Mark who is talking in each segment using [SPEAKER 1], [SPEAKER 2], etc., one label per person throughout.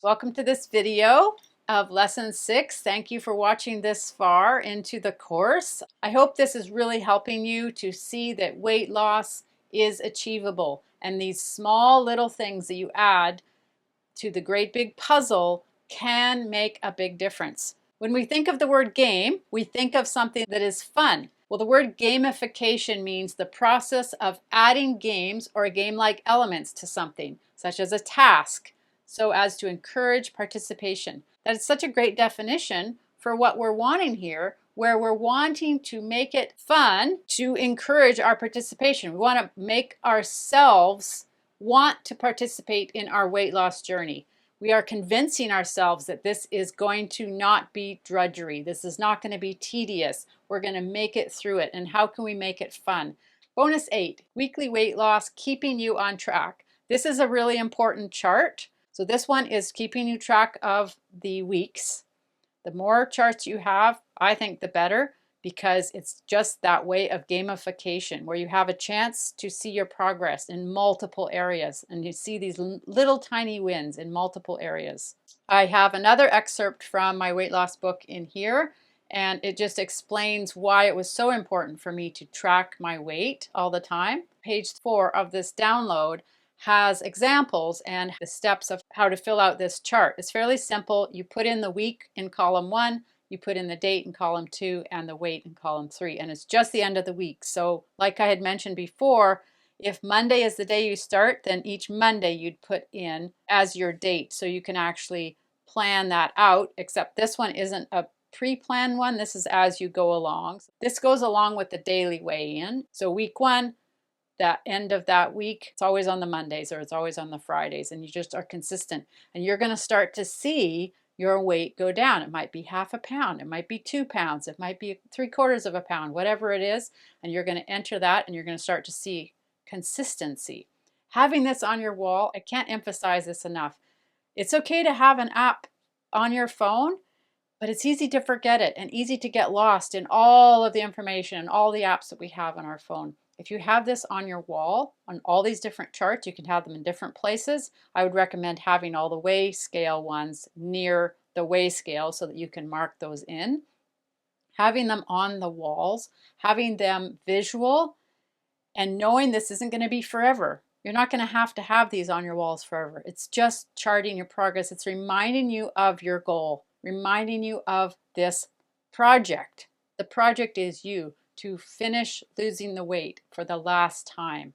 [SPEAKER 1] Welcome to this video of lesson 6. Thank you for watching this far into the course. I hope this is really helping you to see that weight loss is achievable, and these small little things that you add to the great big puzzle can make a big difference. When we think of the word game, we think of something that is fun. Well, the word gamification means the process of adding games or game-like elements to something, such as a task, so as to encourage participation. That is such a great definition for what we're wanting here, where we're wanting to make it fun to encourage our participation. We want to make ourselves want to participate in our weight loss journey. We are convincing ourselves that this is going to not be drudgery. This is not going to be tedious. We're going to make it through it. And how can we make it fun? Bonus 8, weekly weight loss, keeping you on track. This is a really important chart. So this one is keeping you track of the weeks. The more charts you have, I think the better, because it's just that way of gamification where you have a chance to see your progress in multiple areas and you see these little tiny wins in multiple areas. I have another excerpt from my weight loss book in here, and it just explains why it was so important for me to track my weight all the time. Page 4 of this download has examples and the steps of how to fill out this chart. It's fairly simple. You put in the week in column 1, you put in the date in column 2, and the weight in column 3, and it's just the end of the week. So like I had mentioned before, if Monday is the day you start, then each Monday you'd put in as your date, so you can actually plan that out, except this one isn't a pre-planned one. This is as you go along. This goes along with the daily weigh-in. So week 1, that end of that week, it's always on the Mondays or it's always on the Fridays, and you just are consistent, and you're going to start to see your weight go down. It might be half a pound, it might be 2 pounds, it might be 3/4 of a pound, whatever it is, and you're going to enter that and you're going to start to see consistency. Having this on your wall, I can't emphasize this enough. It's okay to have an app on your phone, but it's easy to forget it and easy to get lost in all of the information and all the apps that we have on our phone. If you have this on your wall, on all these different charts, you can have them in different places. I would recommend having all the weigh scale ones near the weigh scale so that you can mark those in. Having them on the walls, having them visual, and knowing this isn't going to be forever. You're not going to have these on your walls forever. It's just charting your progress. It's reminding you of your goal, reminding you of this project. The project is you to finish losing the weight for the last time.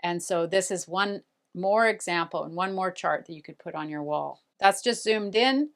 [SPEAKER 1] And so this is one more example and one more chart that you could put on your wall. That's just zoomed in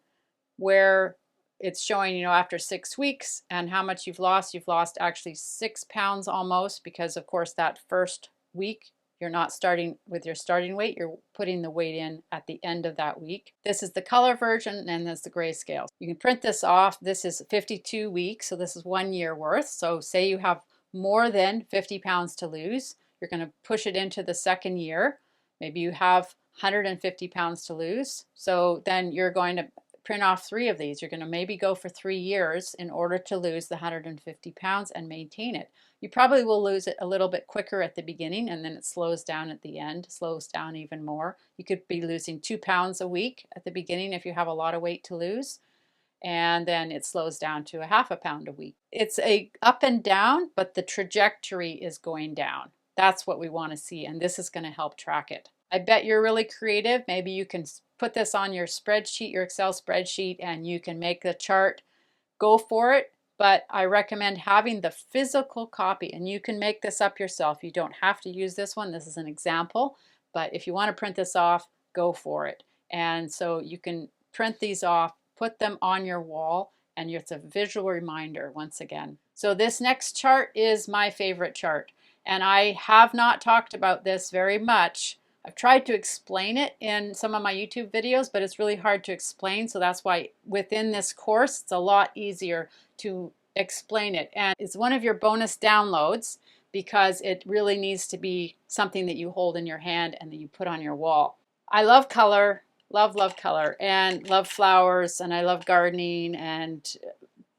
[SPEAKER 1] where it's showing, after 6 weeks and how much you've lost. You've lost actually 6 pounds almost, because of course that first week you're not starting with your starting weight, you're putting the weight in at the end of that week. This is the color version, and there's the grayscale. You can print this off. This is 52 weeks, so this is 1 year worth. So say you have more than 50 pounds to lose, you're going to push it into the second year. Maybe you have 150 pounds to lose, so then you're going to print off 3 of these. You're going to maybe go for 3 years in order to lose the 150 pounds and maintain it. You probably will lose it a little bit quicker at the beginning, and then it slows down at the end, slows down even more. You could be losing 2 pounds a week at the beginning if you have a lot of weight to lose, and then it slows down to a half a pound a week. It's a up and down, but the trajectory is going down. That's what we want to see, and this is going to help track it. I bet you're really creative. Maybe you can put this on your spreadsheet, your Excel spreadsheet, and you can make the chart. Go for it, but I recommend having the physical copy, and you can make this up yourself. You don't have to use this one. This is an example, but if you want to print this off, go for it. And so you can print these off, put them on your wall, and it's a visual reminder once again. So this next chart is my favorite chart, and I have not talked about this very much. I've tried to explain it in some of my YouTube videos, but it's really hard to explain, so that's why within this course it's a lot easier to explain it. And it's one of your bonus downloads because it really needs to be something that you hold in your hand and that you put on your wall. I love color, love color, and love flowers, and I love gardening and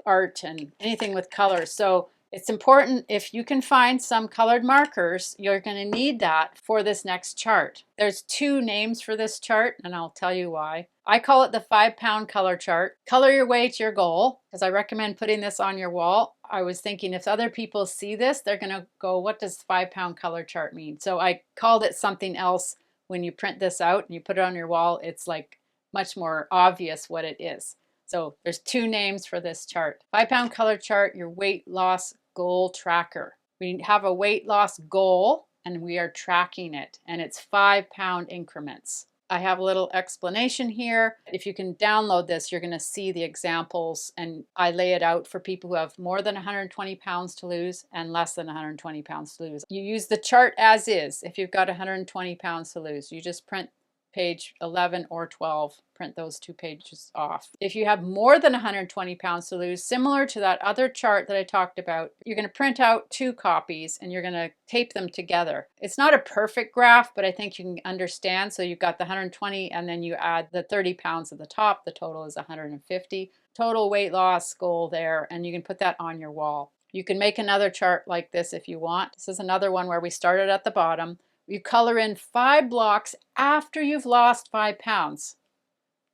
[SPEAKER 1] art and anything with color. So It's important, if you can find some colored markers, you're going to need that for this next chart. There's two names for this chart, and I'll tell you why. I call it the 5-pound color chart. Color your way to your goal, because I recommend putting this on your wall. I was thinking if other people see this, they're going to go, what does 5-pound color chart mean? So I called it something else. When you print this out and you put it on your wall, it's like much more obvious what it is. So there's two names for this chart. 5-pound color chart, your weight loss goal tracker. We have a weight loss goal and we are tracking it, and it's 5-pound increments. I have a little explanation here. If you can download this, you're going to see the examples, and I lay it out for people who have more than 120 pounds to lose and less than 120 pounds to lose. You use the chart as is. If you've got 120 pounds to lose, you just print page 11 or 12, print those two pages off. If you have more than 120 pounds to lose, similar to that other chart that I talked about, you're going to print out 2 copies and you're going to tape them together. It's not a perfect graph, but I think you can understand. So you've got the 120 and then you add the 30 pounds at the top. The total is 150. Total weight loss goal there, and you can put that on your wall. You can make another chart like this if you want. This is another one where we started at the bottom. You color in 5 blocks after you've lost 5 pounds.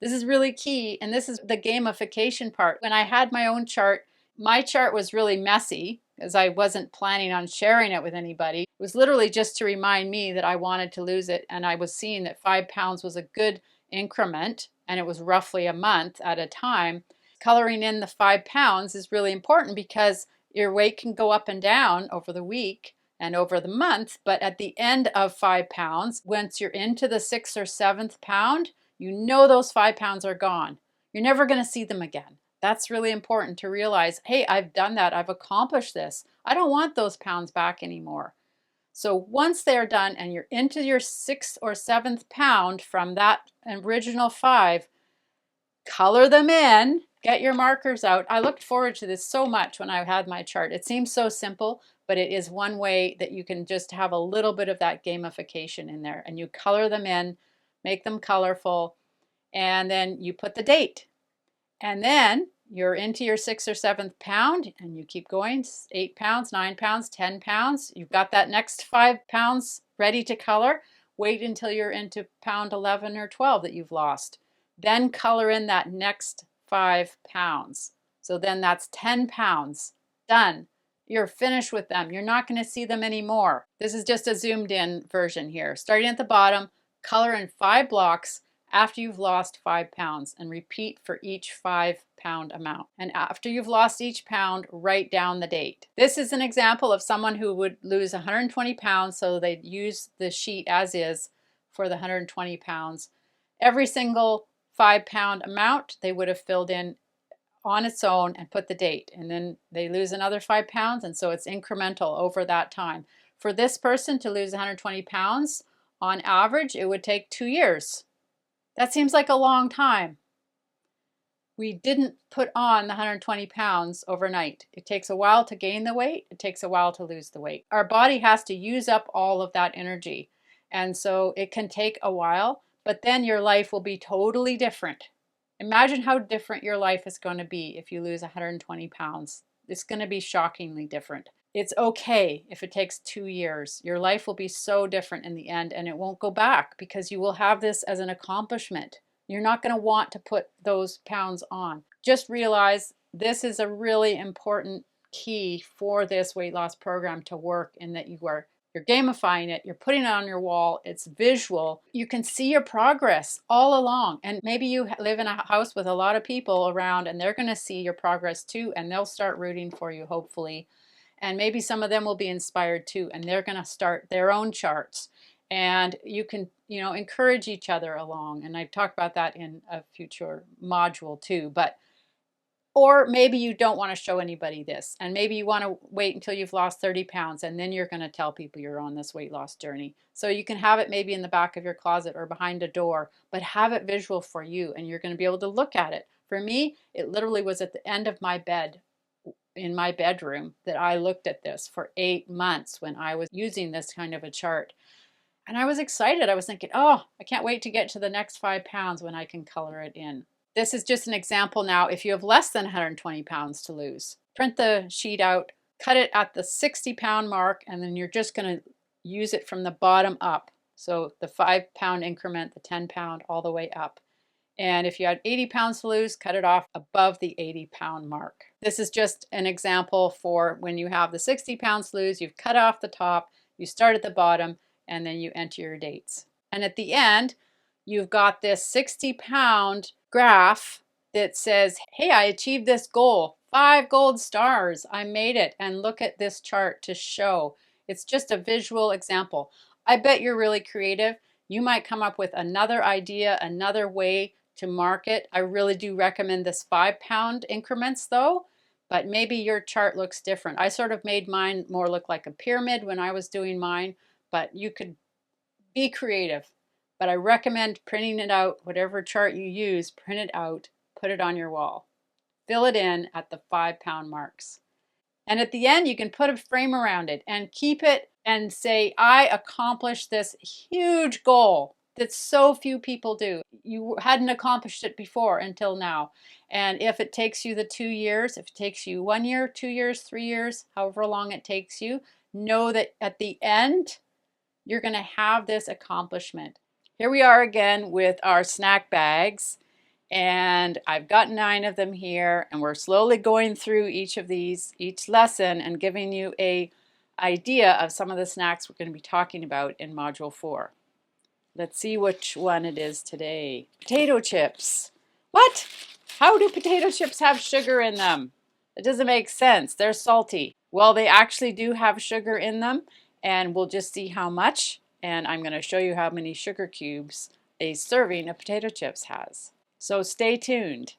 [SPEAKER 1] This is really key, and this is the gamification part. When I had my own chart, my chart was really messy because I wasn't planning on sharing it with anybody. It was literally just to remind me that I wanted to lose it, and I was seeing that 5 pounds was a good increment, and it was roughly a month at a time. Coloring in the 5 pounds is really important because your weight can go up and down over the week and over the month, but at the end of 5 pounds, once you're into the 6th or 7th pound, you know those 5 pounds are gone. You're never going to see them again. That's really important to realize, hey, I've done that. I've accomplished this. I don't want those pounds back anymore. So once they're done and you're into your 6th or 7th pound from that original 5, color them in, get your markers out. I looked forward to this so much when I had my chart. It seems so simple, but it is one way that you can just have a little bit of that gamification in there, and you color them in, make them colorful, and then you put the date. And then you're into your 6th or 7th pound and you keep going, 8 pounds, 9 pounds, 10 pounds. You've got that next 5 pounds ready to color. Wait until you're into pound 11 or 12 that you've lost. Then color in that next 5 pounds. So then that's 10 pounds. Done. You're finished with them. You're not going to see them anymore. This is just a zoomed in version here. Starting at the bottom, color in 5 blocks after you've lost 5 pounds, and repeat for each 5-pound amount. And after you've lost each pound, write down the date. This is an example of someone who would lose 120 pounds, so they'd use the sheet as is for the 120 pounds. Every single 5-pound amount they would have filled in on its own and put the date, and then they lose another 5 pounds, and so it's incremental over that time. For this person to lose 120 pounds, on average, it would take 2 years. That seems like a long time. We didn't put on the 120 pounds overnight. It takes a while to gain the weight. It takes a while to lose the weight. Our body has to use up all of that energy. And so it can take a while, but then your life will be totally different. Imagine how different your life is going to be if you lose 120 pounds. It's going to be shockingly different. It's okay if it takes 2 years. Your life will be so different in the end, and it won't go back because you will have this as an accomplishment. You're not going to want to put those pounds on. Just realize this is a really important key for this weight loss program to work, in that you're gamifying it, you're putting it on your wall, it's visual. You can see your progress all along. And maybe you live in a house with a lot of people around and they're going to see your progress too, and they'll start rooting for you, hopefully. And maybe some of them will be inspired too, and they're going to start their own charts. And you can, encourage each other along. And I've talked about that in a future module too. Or maybe you don't want to show anybody this, and maybe you want to wait until you've lost 30 pounds, and then you're going to tell people you're on this weight loss journey. So you can have it maybe in the back of your closet or behind a door, but have it visual for you, and you're going to be able to look at it. For me, it literally was at the end of my bed in my bedroom that I looked at this for 8 months when I was using this kind of a chart. And I was excited. I was thinking, oh, I can't wait to get to the next 5 pounds when I can color it in. This is just an example now. If you have less than 120 pounds to lose, print the sheet out, cut it at the 60-pound mark, and then you're just going to use it from the bottom up. So the 5-pound increment, the 10-pound, all the way up. And if you had 80 pounds to lose, cut it off above the 80-pound mark. This is just an example for when you have the 60 pounds to lose, you've cut off the top, you start at the bottom, and then you enter your dates. And at the end, you've got this 60-pound graph that says, hey, I achieved this goal. 5 gold stars. I made it. And look at this chart to show. It's just a visual example. I bet you're really creative. You might come up with another idea, another way to market. I really do recommend this 5-pound increments though, but maybe your chart looks different. I sort of made mine more look like a pyramid when I was doing mine, but you could be creative. But I recommend printing it out, whatever chart you use, print it out, put it on your wall. Fill it in at the 5-pound marks. And at the end, you can put a frame around it and keep it and say, I accomplished this huge goal that so few people do. You hadn't accomplished it before until now. And if it takes you the 2 years, if it takes you 1 year, 2 years, 3 years, however long it takes you, know that at the end, you're going to have this accomplishment. Here we are again with our snack bags. And I've got 9 of them here, and we're slowly going through each of these, each lesson, and giving you an idea of some of the snacks we're going to be talking about in Module 4. Let's see which one it is today. Potato chips. What? How do potato chips have sugar in them? It doesn't make sense. They're salty. Well, they actually do have sugar in them, and we'll just see how much. And I'm going to show you how many sugar cubes a serving of potato chips has. So stay tuned.